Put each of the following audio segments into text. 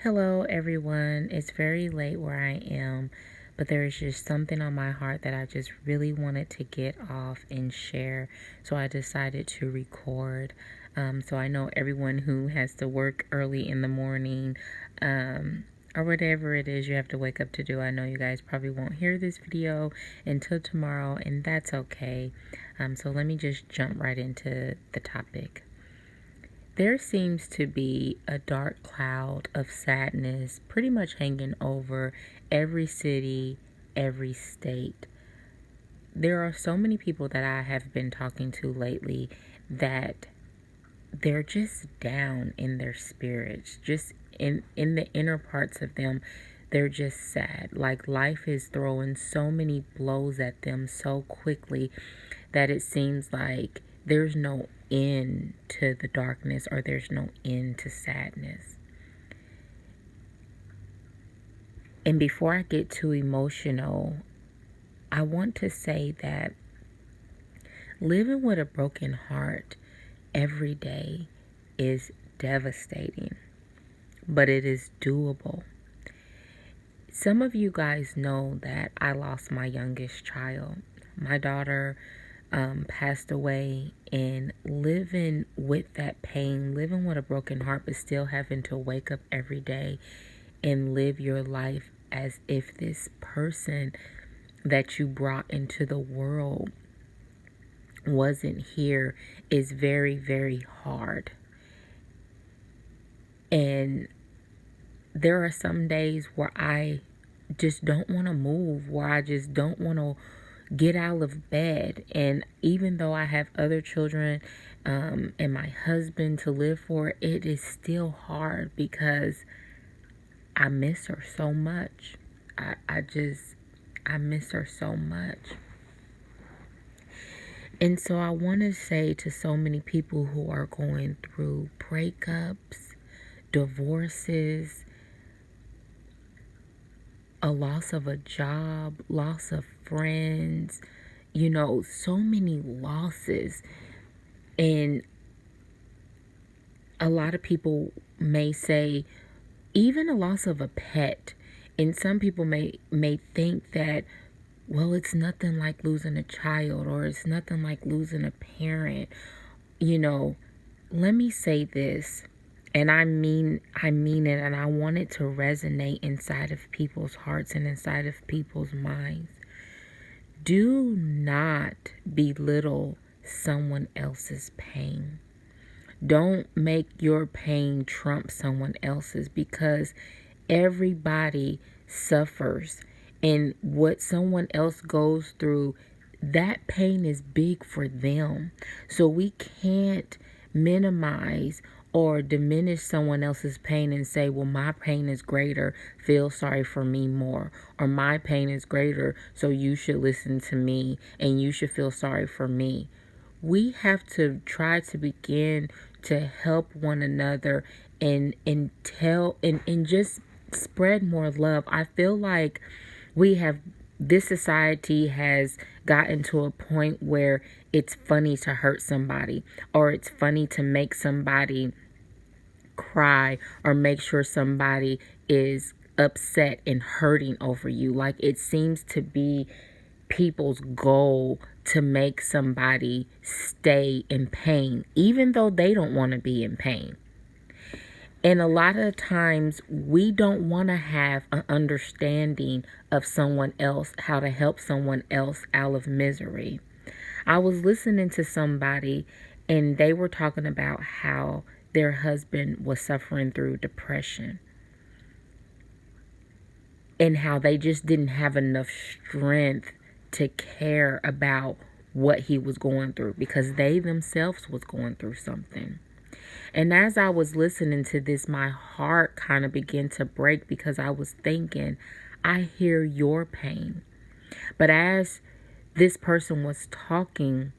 Hello, everyone. It's very late where I am, but there is just something on my heart that I just really wanted to get off and share. So I decided to record. So I know everyone who has to work early in the morning, or whatever it is you have to wake up to do. I know you guys probably won't hear this video until tomorrow, and that's okay. So let me just jump right into the topic. There seems to be a dark cloud of sadness pretty much hanging over every city, every state. There are so many people that I have been talking to lately that they're just down in their spirits, just in the inner parts of them. They're just sad. Like life is throwing so many blows at them so quickly that it seems like there's no end to the darkness, or there's no end to sadness. And before I get too emotional, I want to say that living with a broken heart every day is devastating, but it is doable. Some of you guys know that I lost my youngest child. My daughter passed away, and living with that pain, living with a broken heart, but still having to wake up every day and live your life as if this person that you brought into the world wasn't here is very, very hard. And there are some days where I just don't want to move, where I just don't want to get out of bed. And even though I have other children and my husband to live for, it is still hard because I miss her so much. I miss her so much. And so I want to say to so many people who are going through breakups, divorces, a loss of a job, loss of friends, so many losses. And a lot of people may say, even a loss of a pet. And some people may think that, well, it's nothing like losing a child, or it's nothing like losing a parent. Let me say this. And I mean it, and I want it to resonate inside of people's hearts and inside of people's minds. Do not belittle someone else's pain. Don't make your pain trump someone else's, because everybody suffers. And what someone else goes through, that pain is big for them. So we can't minimize or diminish someone else's pain and say, well, my pain is greater, feel sorry for me more. Or my pain is greater, so you should listen to me and you should feel sorry for me. We have to try to begin to help one another and just spread more love. I feel like this society has gotten to a point where it's funny to hurt somebody, or it's funny to make somebody cry, or make sure somebody is upset and hurting over you. Like, it seems to be people's goal to make somebody stay in pain, even though they don't want to be in pain. And a lot of times we don't want to have an understanding of someone else, how to help someone else out of misery. I was listening to somebody, and they were talking about how their husband was suffering through depression, and how they just didn't have enough strength to care about what he was going through, because they themselves was going through something. And as I was listening to this, my heart kind of began to break, because I was thinking, I hear your pain. But as this person was talking,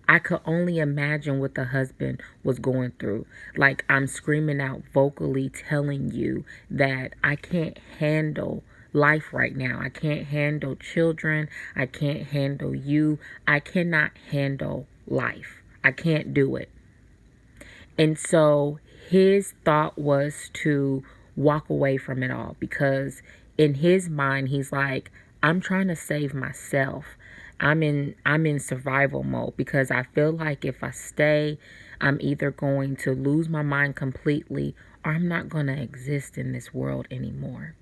I could only imagine what the husband was going through. Like, I'm screaming out vocally, telling you that I can't handle life right now. I can't handle children. I can't handle you. I cannot handle life. I can't do it. And so his thought was to walk away from it all, because in his mind he's like, I'm trying to save myself. I'm in survival mode, because I feel like if I stay, I'm either going to lose my mind completely, or I'm not going to exist in this world anymore.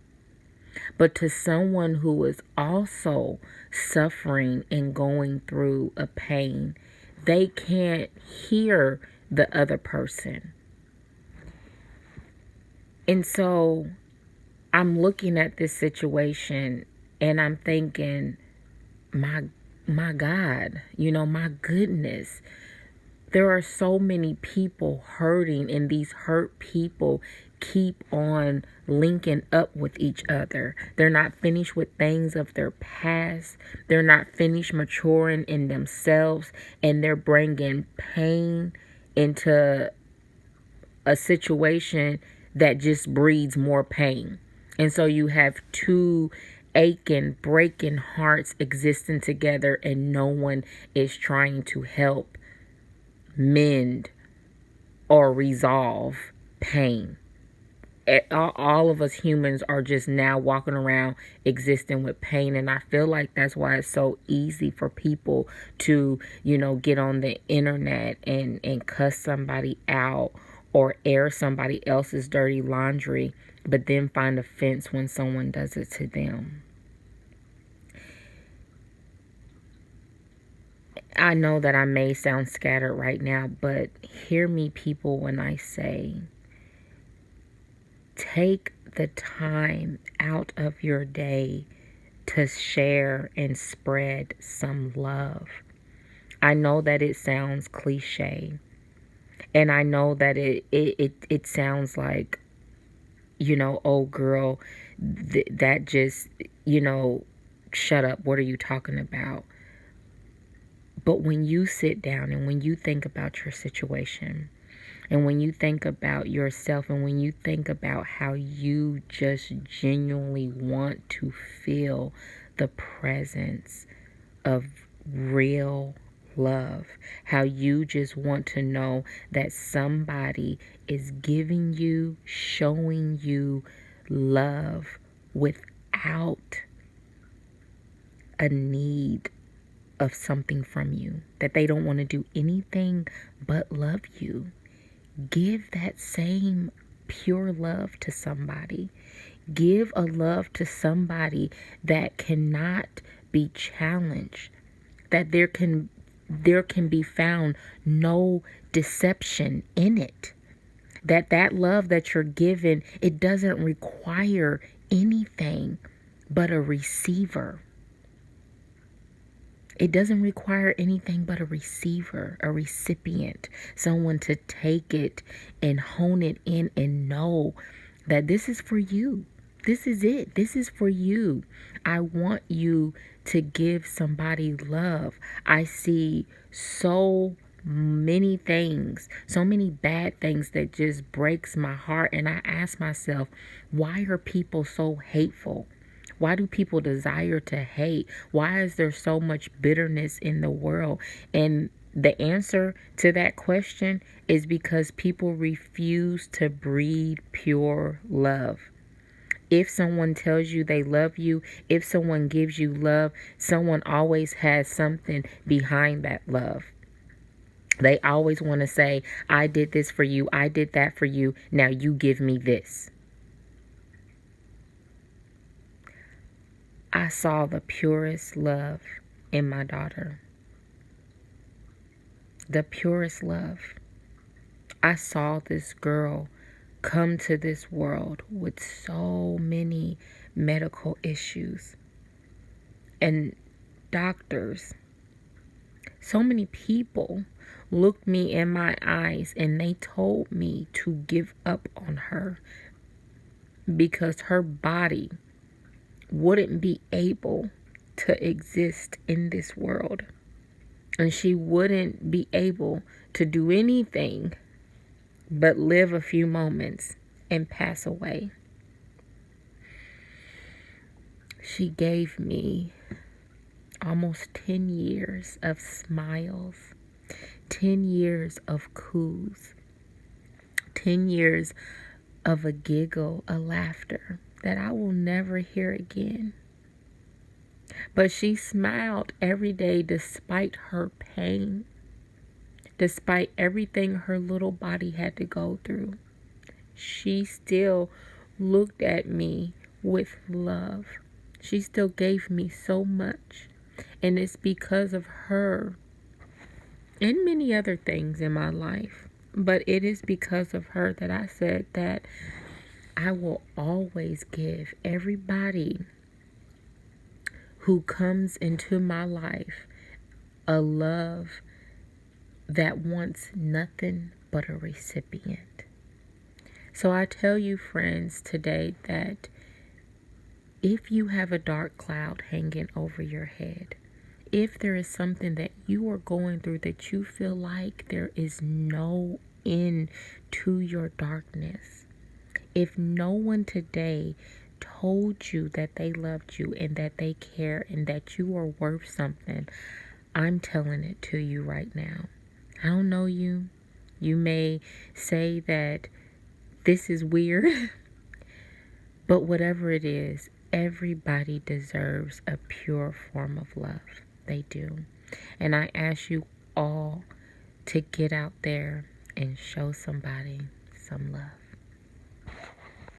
But to someone who is also suffering and going through a pain, they can't hear the other person. And so I'm looking at this situation and I'm thinking, my God, my goodness. There are so many people hurting, and these hurt people keep on linking up with each other. They're not finished with things of their past. They're not finished maturing in themselves, and they're bringing pain into a situation that just breeds more pain. And so you have two aching, breaking hearts existing together, and no one is trying to help mend or resolve pain. All of us humans are just now walking around existing with pain, and I feel like that's why it's so easy for people to get on the internet and cuss somebody out or air somebody else's dirty laundry, but then find offense when someone does it to them. I know that I may sound scattered right now, but hear me, people, when I say, take the time out of your day to share and spread some love. I know that it sounds cliche, and I know that it sounds like, oh girl, that just, shut up. What are you talking about? But when you sit down and when you think about your situation, and when you think about yourself, and when you think about how you just genuinely want to feel the presence of real love, how you just want to know that somebody is giving you, showing you love without a need of something from you, that they don't want to do anything but love you. Give that same pure love to somebody. Give a love to somebody that cannot be challenged, that there can be found no deception in it. That love that you're given, it doesn't require anything but a receiver. It doesn't require anything but a receiver, a recipient, someone to take it and hone it in and know that this is for you. This is it. This is for you. I want you to give somebody love. I see so many things, so many bad things that just breaks my heart. And I ask myself, why are people so hateful? Why do people desire to hate? Why is there so much bitterness in the world? And the answer to that question is because people refuse to breed pure love. If someone tells you they love you, if someone gives you love, someone always has something behind that love. They always want to say, I did this for you, I did that for you, now you give me this. I saw the purest love in my daughter. The purest love. I saw this girl come to this world with so many medical issues and doctors. So many people looked me in my eyes and they told me to give up on her because her body wouldn't be able to exist in this world, and she wouldn't be able to do anything but live a few moments and pass away. She gave me almost 10 years of smiles, 10 years of coos, 10 years of a giggle, a laughter that I will never hear again. But she smiled every day despite her pain, despite everything her little body had to go through. She still looked at me with love. She still gave me so much. And it's because of her and many other things in my life. But it is because of her that I said that I will always give everybody who comes into my life a love that wants nothing but a recipient. So I tell you, friends, today that if you have a dark cloud hanging over your head, if there is something that you are going through that you feel like there is no end to your darkness, if no one today told you that they loved you and that they care and that you are worth something, I'm telling it to you right now. I don't know you. You may say that this is weird, but whatever it is, everybody deserves a pure form of love. They do. And I ask you all to get out there and show somebody some love.